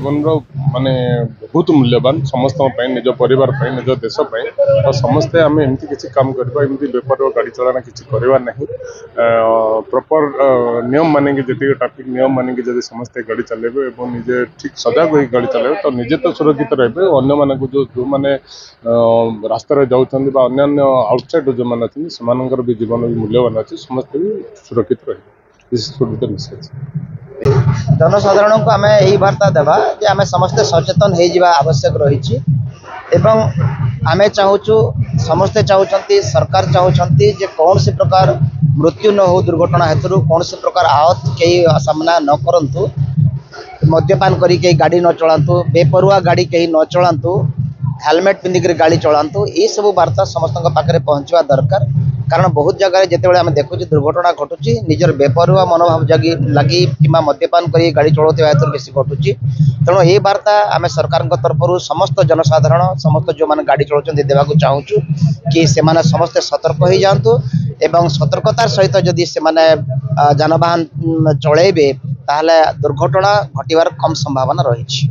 जीवन माने बहुत मूल्यवान समस्त निज परिवार निज देश तो समस्ते आम एमती किसी काम करवा एमती बेपार गाड़ी चलाना किसी करवा नहीं प्रॉपर नियम माने जी ट्रैफिक नियम माने जब समस्ते गाड़ी चलेबे और निजे ठीक सजग हो गाड़ी चलेबे तो निजे तो सुरक्षित रहे अन्य मान जो मैंने रास्तार जाऊँच आउटसाइड जो मैंने अच्छे से भी जीवन भी मूल्यवान अच्छे समस्त भी सुरक्षित रहे जनसाधारण को आम यही वार्ता देवा कि आम समस्ते सचेतन हो आवश्यक रही आम चाहूँ समस्ते चाहते सरकार चाहते कौन सी प्रकार मृत्यु न हो दुर्घटना हेतु कौन सी प्रकार आहत कहीं सामना न करंतु मद्यपान करी कहीं गाड़ी न चलातु बेपरुआ गाड़ी कहीं न चलातु हेलमेट पिंधिक गाड़ी चलातु ये सब वार्ता समस्त पाखे पहुँचवा दरकार कारण बहुत जगह जिते आम देखुँ दुर्घटना घटुची निजर बेपरुआ मनोभाव जगी लगी कि मद्यपान कर गाड़ी चलाते हेतु बेसी घटुची तेणु ये वार्ता आम सरकार तरफ समस्त जनसाधारण समस्त जो मैंने गाड़ी चलाते देवाक चाहूँ कि से समस्ते सतर्क हो जातु एवं सतर्कतार सहित जदि से जानवाहन चलैबे ताहले दुर्घटना घटिवार कम संभावना रही।